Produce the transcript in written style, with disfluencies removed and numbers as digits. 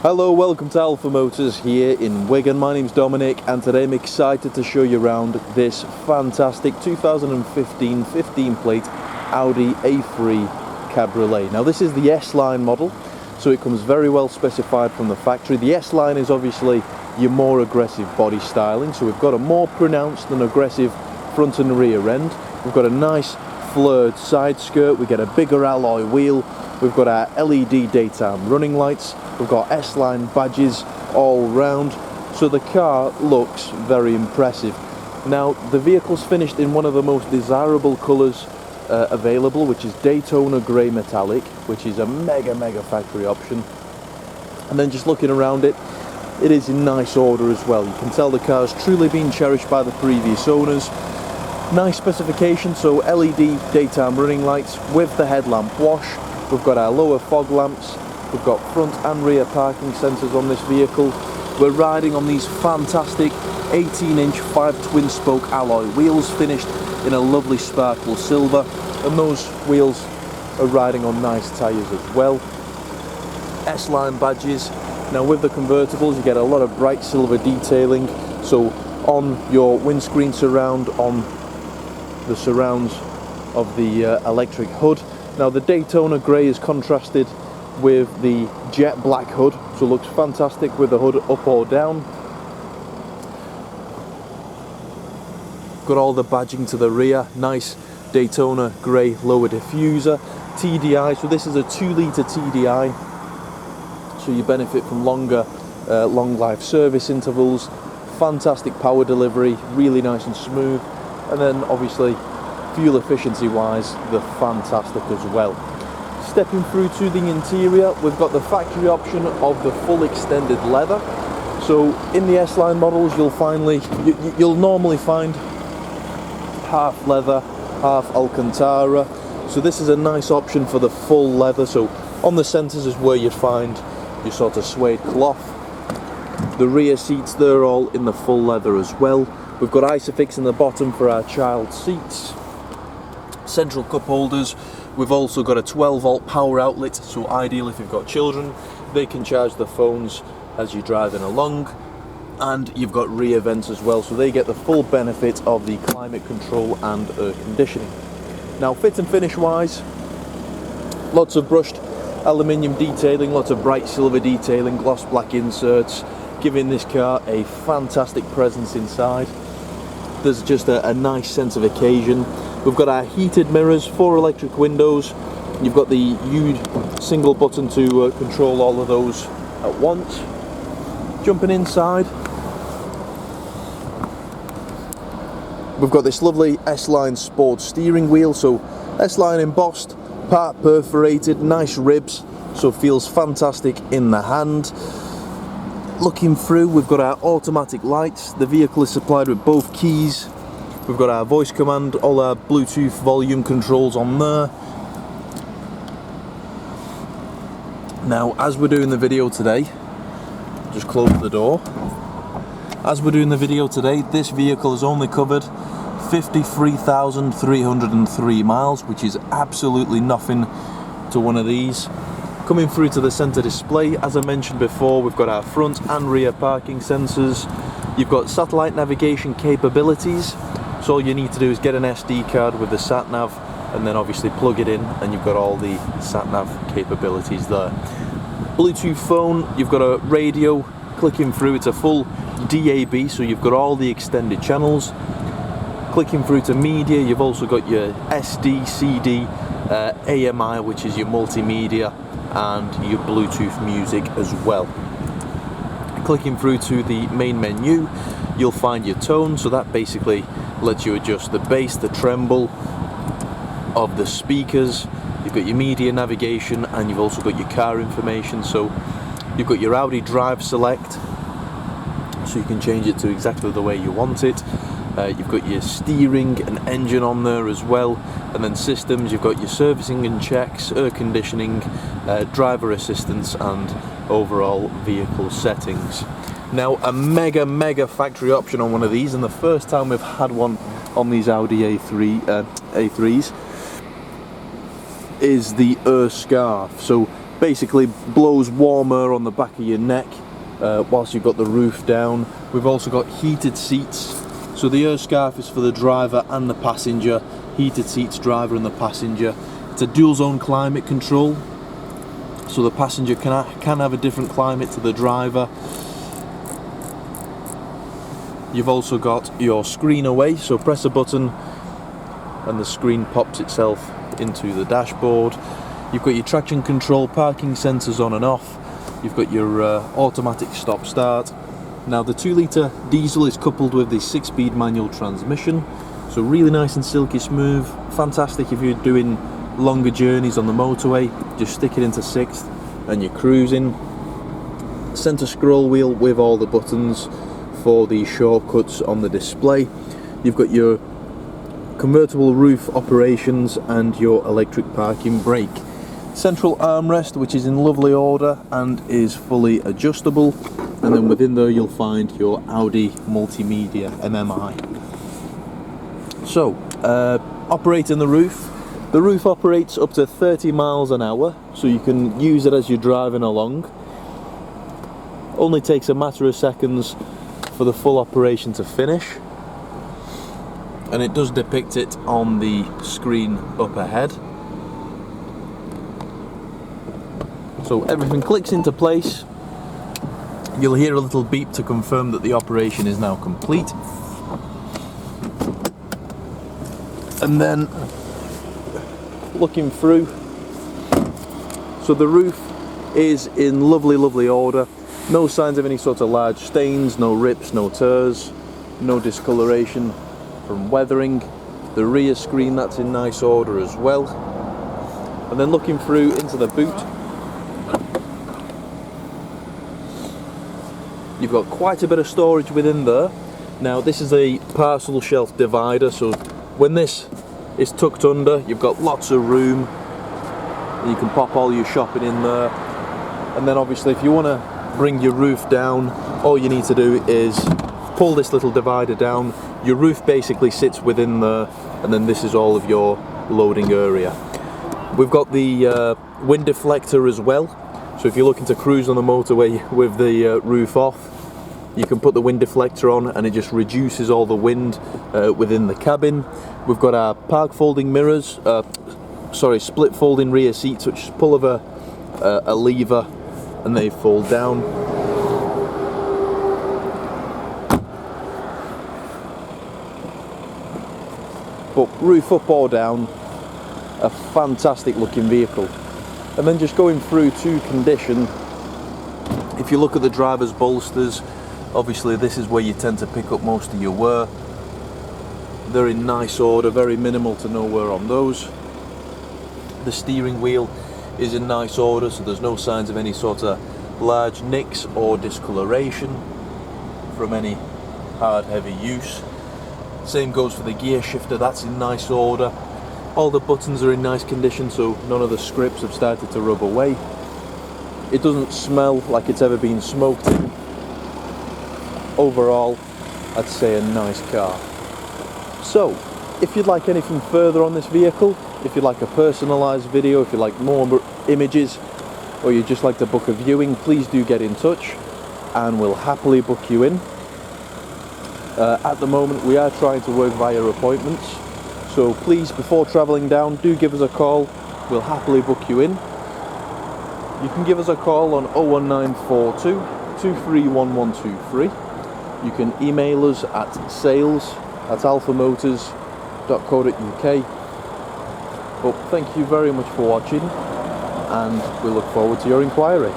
Hello, welcome to Alpha Motors here in Wigan. My name's Dominic and today I'm excited to show you around this fantastic 2015 15 plate Audi A3 Cabriolet. Now this is the S Line model, so it comes very well specified from the factory. The S Line is obviously your more aggressive body styling, so we've got a more pronounced and aggressive front and rear end. We've got a nice flared side skirt, we get a bigger alloy wheel, we've got our LED daytime running lights, we've got S Line badges all round, so the car looks very impressive. Now the vehicle's finished in one of the most desirable colours available, which is Daytona Grey Metallic, which is a mega factory option. And then just looking around it, it is in nice order as well. You can tell the car's truly been cherished by the previous owners. Nice specification, so LED daytime running lights with the headlamp wash. We've got our lower fog lamps, we've got front and rear parking sensors on this vehicle. We're riding on these fantastic 18-inch 5 twin spoke alloy wheels, finished in a lovely sparkle silver, and those wheels are riding on nice tyres as well. S Line badges. Now with the convertibles you get a lot of bright silver detailing, so on your windscreen surround, on the surrounds of the electric hood. Now the Daytona Grey is contrasted with the jet black hood, so it looks fantastic with the hood up or down. Got all the badging to the rear, nice Daytona Grey lower diffuser, TDI, so this is a 2-litre TDI, so you benefit from longer long life service intervals, fantastic power delivery, really nice and smooth, and then obviously fuel efficiency wise they're fantastic as well. Stepping through to the interior, we've got the factory option of the full extended leather. So in the S Line models you'll normally find half leather, half Alcantara, so this is a nice option for the full leather. So on the centres is where you'd find your sort of suede cloth. The rear seats, they're all in the full leather as well. We've got Isofix in the bottom for our child seats, central cup holders. We've also got a 12-volt power outlet, so ideal if you've got children, they can charge their phones as you're driving along. And you've got rear vents as well, so they get the full benefit of the climate control and air conditioning. Now fit and finish wise, lots of brushed aluminium detailing, lots of bright silver detailing, gloss black inserts, giving this car a fantastic presence inside. There's just a nice sense of occasion. We've got our heated mirrors, 4 electric windows. You've got the U single button to control all of those at once. Jumping inside, we've got this lovely S Line Sport steering wheel, so S Line embossed, part perforated, nice ribs, so it feels fantastic in the hand. Looking through, we've got our automatic lights. The vehicle is supplied with both keys. We've got our voice command, all our Bluetooth volume controls on there. Now, as we're doing the video today, just close the door. As we're doing the video today, this vehicle has only covered 53,303 miles, which is absolutely nothing to one of these. Coming through to the centre display, as I mentioned before, we've got our front and rear parking sensors. You've got satellite navigation capabilities, so all you need to do is get an SD card with the sat-nav and then obviously plug it in and you've got all the sat-nav capabilities there. Bluetooth phone, you've got a radio, clicking through, it's a full DAB, so you've got all the extended channels. Clicking through to media, you've also got your SD, CD, AMI, which is your multimedia, and your Bluetooth music as well. Clicking through to the main menu, you'll find your tone, so that basically lets you adjust the bass, the treble of the speakers. You've got your media navigation and you've also got your car information, so you've got your Audi Drive Select, so you can change it to exactly the way you want it. You've got your steering and engine on there as well, and then systems, you've got your servicing and checks, air conditioning, driver assistance and overall vehicle settings. Now a mega factory option on one of these, and the first time we've had one on these Audi A3s is the air scarf. So basically blows warm air on the back of your neck whilst you've got the roof down. We've also got heated seats, so the air scarf is for the driver and the passenger. Heated seats, driver and the passenger. It's a dual zone climate control, so the passenger can have a different climate to the driver. You've also got your screen away, so press a button and the screen pops itself into the dashboard. You've got your traction control, parking sensors on and off. You've got your automatic stop start. Now the 2-litre diesel is coupled with the 6-speed manual transmission, so really nice and silky smooth. Fantastic if you're doing longer journeys on the motorway. Just stick it into 6th and you're cruising. Centre scroll wheel with all the buttons for the shortcuts on the display. You've got your convertible roof operations and your electric parking brake. Central armrest, which is in lovely order and is fully adjustable, and then within there you'll find your Audi Multi-Media MMI. So, operating the roof operates up to 30 miles an hour, so you can use it as you're driving along. Only takes a matter of seconds for the full operation to finish, and it does depict it on the screen up ahead. So everything clicks into place. You'll hear a little beep to confirm that the operation is now complete. And then looking through, so the roof is in lovely order. No signs of any sort of large stains, no rips, no tears, no discoloration from weathering. The rear screen, that's in nice order as well. And then looking through into the boot, you've got quite a bit of storage within there. Now this is a parcel shelf divider, so when this is tucked under, you've got lots of room. You can pop all your shopping in there. And then obviously if you want to bring your roof down, all you need to do is pull this little divider down. Your roof basically sits within there, and then this is all of your loading area. We've got the wind deflector as well, so if you're looking to cruise on the motorway with the roof off, you can put the wind deflector on and it just reduces all the wind within the cabin. We've got our park folding mirrors, split folding rear seats, which is pull of a lever and they fold down. But roof up or down, a fantastic looking vehicle. And then just going through to condition, if you look at the driver's bolsters, obviously this is where you tend to pick up most of your wear. They're in nice order, very minimal to no wear on those. The steering wheel is in nice order, so there's no signs of any sort of large nicks or discoloration from any hard heavy use. Same goes for the gear shifter, that's in nice order. All the buttons are in nice condition, so none of the scripts have started to rub away. It doesn't smell like it's ever been smoked in. Overall, I'd say a nice car. So, if you'd like anything further on this vehicle, if you'd like a personalised video, if you'd like more images, or you'd just like to book a viewing, please do get in touch and we'll happily book you in. At the moment we are trying to work via appointments, so please, before travelling down, do give us a call. We'll happily book you in. You can give us a call on 01942 231123. You can email us at sales@alphamotors.co.uk. But thank you very much for watching, and we look forward to your inquiry.